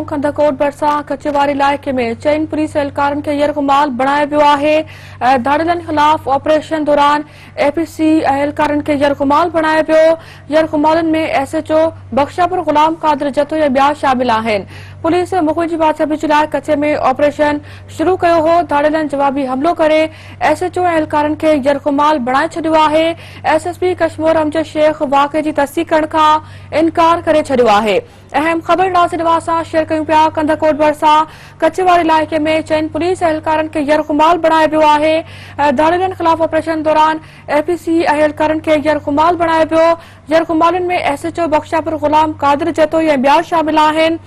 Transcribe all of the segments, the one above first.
कंदकोट भरिसां कचेवारी इलाइक़े में चईन पुलिस एहलकारनि खे यरग़माल बणायो वियो आहे। धाड़िलनि ख़िलाफ़ ऑपरेशन दौरान एपीसी एहलकारनि खे यरग़माल बणायो वियो। यरग़मालनि में एसएचओ बख्शापुर गुलाम कादिर जतो ऐं ॿिया शामिल आहिनि। पुलिस मुख़बिर जी बादशाही जे लाइ कचे में ऑपरेशन शुरू कयो हो। धाड़िलनि जवाबी हमलो करे एसएचओ एहलकारनि खे यरग़माल बणाए छॾियो आहे। एसएसपी कश्मीर अमजद शेख वाक़े जी तस्दीक़ करण खां इनकार करे छॾियो आहे। अहम ख़बर नाज़िर नवाज़ सां शेयर कयूं पिया। कंदकोट भरिसां कचेवारी इलाइक़े में चईन पुलिस एहलकारनि खे यरग़माल बणायो वियो आहे। धाड़िलनि ख़िलाफ़ ऑपरेशन दौरान एपीसी एहलकारनि खे यरग़माल बणायो वियो। यरग़मालनि में एसएचओ बख्शापुर गुलाम कादिर जतो ऐं ॿिया शामिल आहिनि।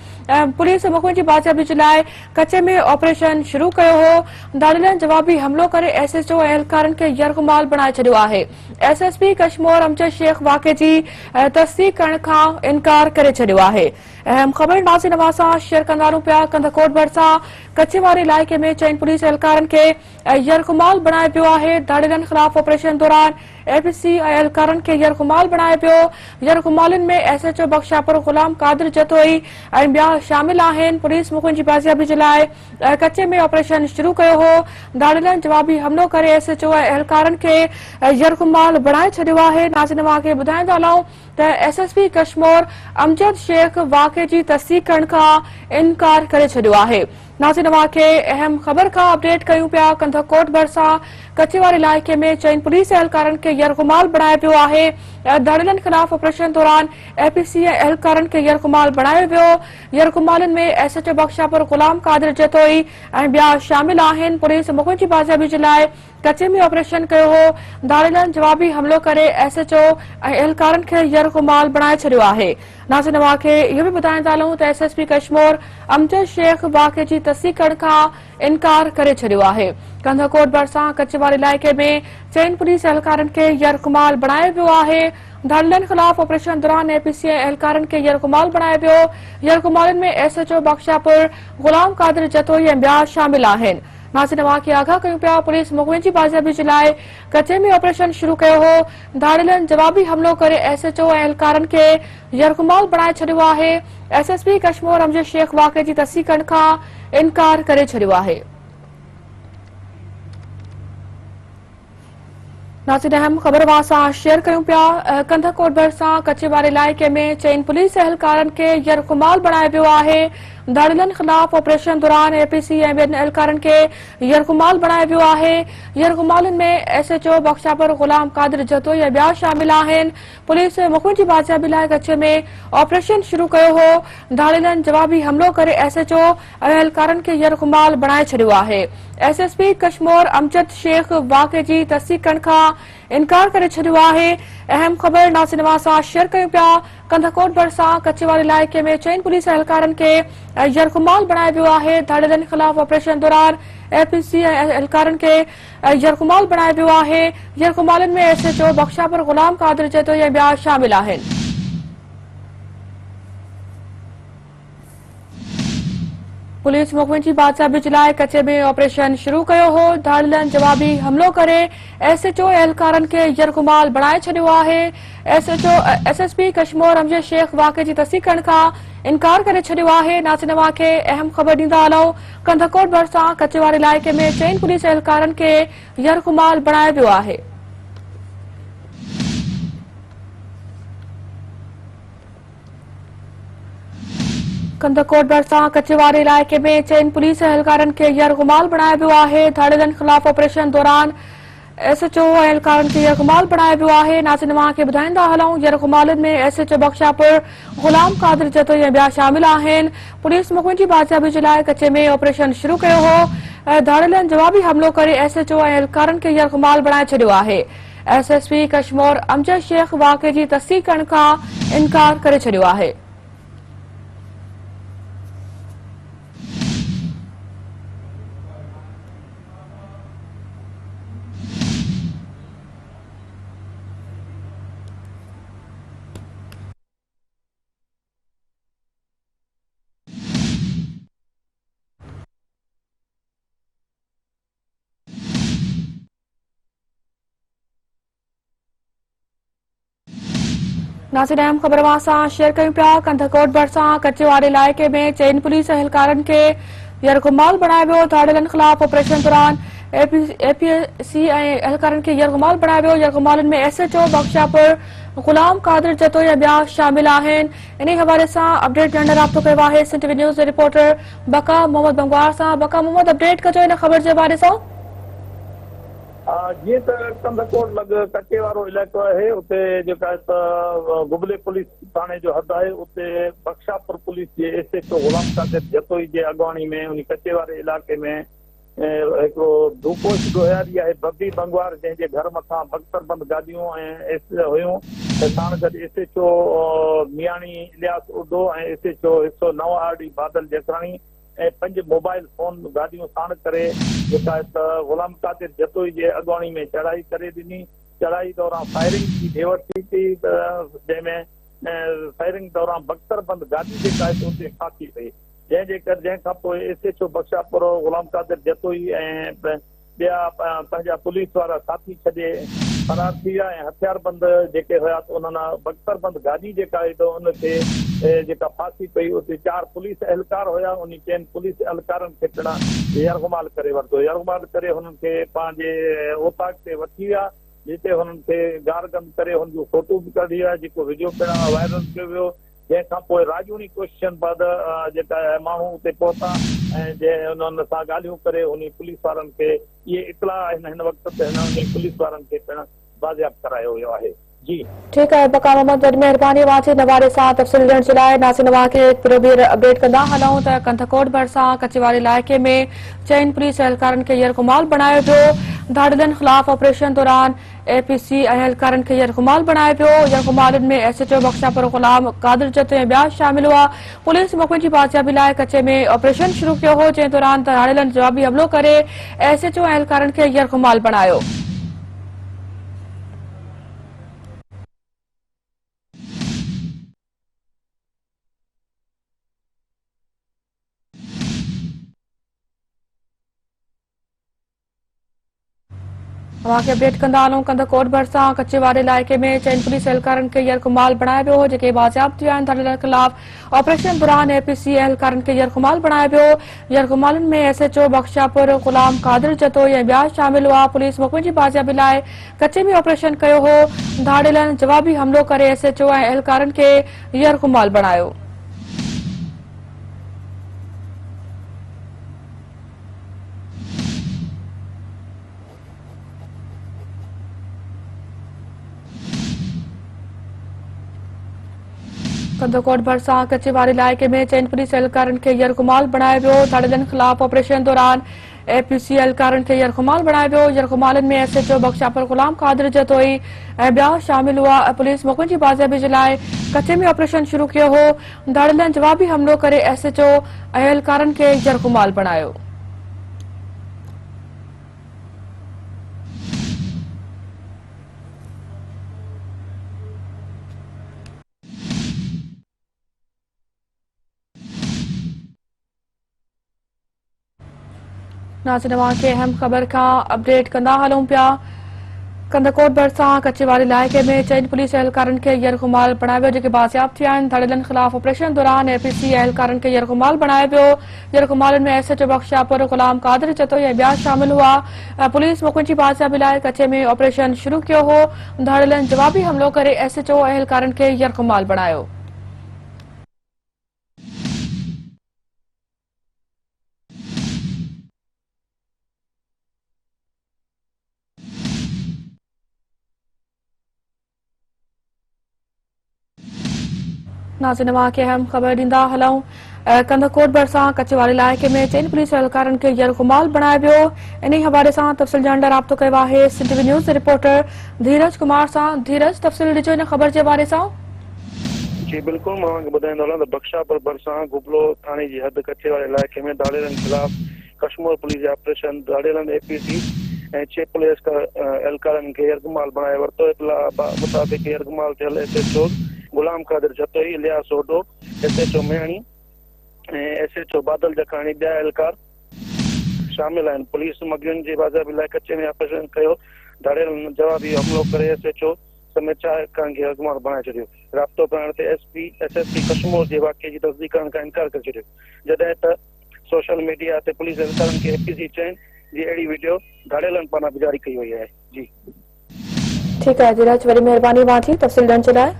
पुलिस मुख़बिर जी बादशाही जे लाइ कचे में ऑपरेशन शुरू कयो हो। धाड़िलनि जवाबी हमलो करे एसएचओ एहलकारनि खे यरग़माल बणाए छॾियो आहे। एसएसपी कश्मीर अमजद शेख वाक़े जी तस्दीक़ करण खां इनकार करे छॾियो आहे। अहम ख़बर नाज़िर नवाज़ सां शेयर कंदा रहूं पिया। कंदकोट भरिसां कचेवारी इलाइक़े में चईन पुलिस एहलकारनि खे यरग़माल बणायो वियो आहे। धाड़िलनि ख़िलाफ़ ऑपरेशन दौरान एपीसी एहलकारनि खे यरग़माल बणायो वियो। यरग़मालनि में एसएचओ बख्शापुर गुलाम कादिर जतोई ऐं ॿिया शामिल आहिनि। पुलिस मुख़बिर जी बादशाही जे लाइ कचे में ऑपरेशन शुरू कयो हो। धाड़िलनि जवाबी हमलो करे एसएचओ एहलकारनि खे यरग़माल बणाए छॾियो आहे। नाज़िर नवाज़ खे ॿुधाईंदा हलूं त एसएसपी कश्मीर अमजद शेख वाक़े जी तस्दीक़ करण खां इनकार करे छॾियो आहे। नाज़िर नवाज़ खे अहम ख़बर खां अपडेट कयूं पिया। कंदकोट भरिसां कचेवारी इलाइक़े में चईन पुलिस एहलकारनि खे यरग़माल बणायो वियो आहे। धाड़िलनि ख़िलाफ़ ऑपरेशन दौरान एपीसी एहलकारनि खे यरग़माल बणायो वियो। यरग़मालनि में एसएचओ बख्शापुर गुलाम कादिर जतोई ऐं ॿिया शामिल आहिनि। पुलिस मुख़बिर जी बादशाही जे लाइ कचे में ऑपरेशन कयो हो। धाड़िलनि जवाबी हमलो करे एसएचओ ऐं एहलकारनि खे यरग़माल बणाए छॾियो आहे। नाज़िर नवाज़ खे इहो बि ॿुधाईंदा हलूं त एसएसपी कश्मीर अमजद शेख वाक़े जी तस्दीक़ करण खां इनकार करे छॾियो आहे। कंदकोट भरिसां कचेवारी इलाइक़े में चईन पुलिस एहलकारनि खे यरग़माल बणायो वियो आहे। धाड़िलनि ख़िलाफ़ ऑपरेशन दौरान एपीसी एहलकारनि खे यरग़माल बणायो वियो। यरग़मालनि में एसएचओ बख्शापुर गुलाम कादिर जतोई ऐं ॿिया शामिल आहिनि। नाज़िर नवाज़ खे आगाह कयूं पिया। पुलिस मुख़बिर जी बादशाही जे लाइ कचे में ऑपरेशन शुरू कयो हो। धाड़िलनि जवाबी हमलो करे एसएचओ एहलकारनि खे यरग़माल बणाए छॾियो आहे। एसएसपी कश्मीर अमजद शेख वाक़े जी तस्दीक़ करण खां इनकार करे छॾियो आहे। नाज़िर अहम ख़बर सां शेयर कयूं पिया। कंदकोट भरिसां कचेवारी इलाइक़े में चईन पुलिस एहलकारनि खे यरग़माल बणायो वियो आहे। धाड़िलनि ख़िलाफ़ ऑपरेशन दौरान एपीसी ऐं ॿियनि एहलकारनि खे यरग़माल बणायो वियो आहे। यरग़मालनि में एसएचओ बख्शापुर गुलाम कादिर जतोई ऐं ॿिया शामिल आहिनि। पुलिस मुख़बिर जी बादशाही जे लाइ कचे में ऑपरेशन शुरू कयो हो। धाड़िलनि जवाबी हमलो करे एसएचओ ऐं एहलकारनि खे यरग़माल बणाए छॾियो आहे। एसएसपी कश्मीर अमजद शेख वाक़े जी तस्दीक़ करण खां इनकार करे छॾियो आहे। अहम ख़बर नाज़िर नवाज़ सां शेयर कयूं पिया। कंदकोट भरिसां कचेवारी इलाइक़े में चईन पुलिस एहलकारनि खे यरग़माल बणायो वियो आहे। धाड़िलनि ख़िलाफ़ ऑपरेशन दौरान एपीसी एहलकारनि खे यरग़माल बणायो वियो आहे। यरग़मालनि में एसएचओ बख्शापुर गुलाम कादिर जतोई ऐं ॿिया शामिल आहिनि। पुलिस मुख़बिर जी बादशाही जे लाइ कचे में ऑपरेशन शुरू कयो हो। धाड़िलनि जवाबी हमलो करे एसएचओ एहलकारनि खे यरग़माल बणाए छॾियो आहे। एसएसपी कश्मीर अमजद शेख वाक़े जी तस्दीक़ करण खां इनकार करे छॾियो आहे। नाज़िर नवाज़ खे अहम ख़बर ॾींदा हलूं। कंदकोट भरिसां कचेवारी इलाइक़े में चईन पुलिस एहलकारनि खे यरग़माल बणायो वियो आहे। कंदकोट भरिसां कचेवारी इलाइक़े में चईन पुलिस एहलकारनि खे यरग़माल बणायो वियो आहे। धाड़िलनि ख़िलाफ़ ऑपरेशन दौरान एसएचओ एहलकारनि खे यरग़माल बणायो वियो आहे। नाज़िर नवाज़ खे ॿुधाईंदा हलूं यरग़मालनि में एसएचओ बख्शापुर गुलाम कादिर जतोई ऐं ॿिया शामिल आहिनि। पुलिस मुख़बिर जी बादशाही जे लाइ कचे में ऑपरेशन शुरू कयो हो। धाड़िलनि जवाबी हमलो करे एसएचओ ऐं एहलकारनि खे यरग़माल बणाए छॾियो आहे। एसएसपी कश्मीर अमजद शेख वाक़े जी तस्दीक़ करण खां इनकार करे छॾियो आहे। नासिर अहम ख़बर सां शेयर कयूं पिया। कंधकोट भरिसां कचे वारे इलाइक़े में चैन पुलिस एहलकारनि खे यरग़माल बणायो वियो। धाड़ेलनि ख़िलाफ़ ऑपरेशन दौरान एपीसी एहलकारनि खे यरग़माल बणायो वियो। यरग़मालनि में एसएचओ बख्शापुर ग़ुलाम कादिर जतोई ऐं ॿिया शामिल आहिनि। इन हवाले सां अपडेट ॾियण लाइ राब्तो कयो आहे सिंध टीवी न्यूज़ रिपोर्टर बका मोहम्मद बंगवार सां। बका मोहम्मद, अपडेट कजो इन ख़बर जे बारे सां। जीअं त कंधकोट लॻ कचे वारो इलाइक़ो आहे, उते जेका गुबले पुलिस थाणे जो हद आहे, उते बख्शापुर पुलिस जे एसएचओ ग़ुलाम कादिर जतोई जे अॻवानी में उन कचे वारे इलाइक़े में हिकिड़ो धूपोश ॻोहारी आहे बब्बी बंगवार, जंहिंजे घर मथां बख्तरबंद गाॾियूं ऐं हुयूं। साण गॾु एसएचओ मियाणी इलियास उडो ऐं एसएचओ 109 आरडी बादल जसराणी ऐं 5 मोबाइल फोन गाॾियूं साण करे जेका ग़ुलाम कादिर जतोई जे अॻवानी में चढ़ाई करे ॾिनी। चढ़ाई दौरान फायरिंग जी ढेवट थी थी, जंहिंमें फायरिंग दौरान बख्तरबंद गाॾी जेका आहे उते फासी पई, जंहिंखां पोइ एसएचओ बख्शापुर ग़ुलाम कादिर जतोई ऐं ॿिया पंहिंजा पुलिस वारा साथी छॾे फरार थी विया ऐं हथियारबंद जेके हुया उन्हनि बख्तरबंद गाॾी जेका आहे उनखे जेका फासी पई, उते 4 पुलिस एहलकार हुया। उन चइनि पुलिस एहलकारनि खे पिणु यरग़माल करे वरितो। यरग़माल करे हुननि खे पंहिंजे ओताक ते वठी विया, जिते हुननि खे गारगंद करे हुन जूं फोटू बि कढी विया, जेको वीडियो पिणु वायरल कयो वियो। जंहिंखां पोइ राजूनी क्वेश्चन बाद जेका माण्हू उते पहुता ऐं जंहिं उन्हनि सां ॻाल्हियूं करे उन पुलिस वारनि खे इहे इतला आहिनि हिन वक़्त ते उन पुलिस वारनि खे पिणु बाज़ियाब करायो वियो आहे। जी ठीक है बका मोहम्मद, मेहरबानी वाचे नवारे सां तफ़सील ॾियण जे लाइ। नासिर नवां खे पिरो बि अपडेट कंदा हलूं त कंधकोट भरिसां कचे वारे इलाइक़े में चइनि पुलिस एहलकारनि खे यरग़माल बणायो वियो। धाड़ेलनि ख़िलाफ़ ऑपरेशन दौरान एपीसी एहलकारनि खे यरग़माल बणायो वियो। यरग़मालनि में एसएचओ बख्शापुर ग़ुलाम कादिर जतोई ऐं ॿिया शामिल हुआ। पुलिस मौक़े जी बाज़ियाबी लाइ कचे में ऑपरेशन शुरू कयो हो, जंहिं दौरान धाड़ेलनि जवाबी हमलो करे एसएचओ एहलकारनि खे यरग़माल बणायो। तव्हांखे अपडेट कंदा हलूं। कंधकोट भरिसां कचे वारे इलाइक़े में चइनि पुलिस एहलकारनि खे यरग़माल बणायो वियो, जेके बाज़ियाब थी विया आहिनि। धाड़ेलनि ख़िलाफ़ ऑपरेशन दौरान एपीसी एहलकारनि खे यरग़माल बणायो वियो। यरग़मालनि में एसएचओ बख्शापुर ग़ुलाम कादिर जतोई ऐं ॿिया शामिल हुआ। पुलिस मौक़े जी बाज़ियाबी लाइ कचे में ऑपरेशन कयो हो। धाड़ेलनि जवाबी हमलो करे एसएचओ ऐं एहलकारनि खे यरग़माल बणायो। कंधकोट भरिसां कचे वारे इलाइक़े में चइनि पुलिस एहलकारनि खे यरग़माल बणायो वियो। धाड़ेलनि ख़िलाफ़ ऑपरेशन दौरान एपीसी एहलकारनि खे यरग़माल बणायो वियो। यरग़मालनि में एसएचओ बख्शापुर ग़ुलाम कादिर जतोई ऐं ॿिया शामिल हुआ। पुलिस मौक़े जी बाज़ियाबी जे लाइ कचे में ऑपरेशन शुरू कयो हो। धाड़ेलनि जवाबी हमलो करे एसएचओ एहलकारनि खे यरग़माल बणायो। नासिर नवां खे अहम ख़बर खां अपडेट कंदा हलूं पिया। कंधकोट भरिसां कचे वारे इलाइक़े में चइनि पुलिस एहलकारनि खे यरग़माल बणायो वियो, जेके बाज़ियाब थी विया आहिनि। धाड़ेलनि ख़िलाफ़ ऑपरेशन दौरान एपीसी एहलकारनि खे यरग़माल बणायो वियो। यरग़मालनि में एसएचओ बख्शापुर ग़ुलाम कादिर जतोई ऐं ॿिया शामिल हुआ। पुलिस मौक़े जी बाज़ियाबी लाइ कचे में ऑपरेशन शुरू कयो हो। धाड़ेलनि जवाबी हमलो करे एसएचओ एहलकारनि खे यरग़माल बणायो। नासिर नवां खे अहम ख़बर ॾींदा हलूं। कंधकोट भरिसां कचे वारे इलाइक़े में चइनि पुलिस एहलकारनि खे यरग़माल बणायो वियो। इन हवाले सां तफ़सील ॼाणण लाइ राब्तो कयो आहे सिंध टीवी न्यूज़ रिपोर्टर धीरज कुमार सां। धीरज, तफ़सील ॾिजो इन ख़बर जे बारे सां। जी बिल्कुलु, मां ॿुधाईंदो हलां त बख्शापुर भरिसां गुबलो थाणे जी हद कचे वारे इलाइक़े में धाड़ेलनि ख़िलाफ़ कश्मीर पुलिस जे ऑपरेशन धाड़ेलनि एपीसी ऐं 6 पुलिस एहलकारनि खे यरग़माल बणाए वरितो। इतला मुताबिक़ यरग़माल थियल एसएचओ ग़ुलाम कादिर जतोई, इलियास ओडो, एसएचओ मियाणी ऐं एसएचओ बादल जखाणी ॿिया एहलकार शामिल आहिनि। पुलिस मगरियुनि जी बाज़ियाबी लाइ कचे में ऑपरेशन कयो। धाड़ेलनि जवाबी हमलो करे एसएचओ समेत 4 खे अॻुवाण बणाए छॾियो। राब्तो करण ते SSP कश्मीर जे वाक़े जी तस्दीक करण खां इनकार करे छॾियो, जॾहिं त सोशल मीडिया ते पुलिस एहलकारनि खे APC चइनि जी अहिड़ी वीडियो धाड़ेलनि पारां बि जारी कई वई आहे। जी ठीकु आहे धीरज, वरी महिरबानी तफ़सील ॾियण जे लाइ।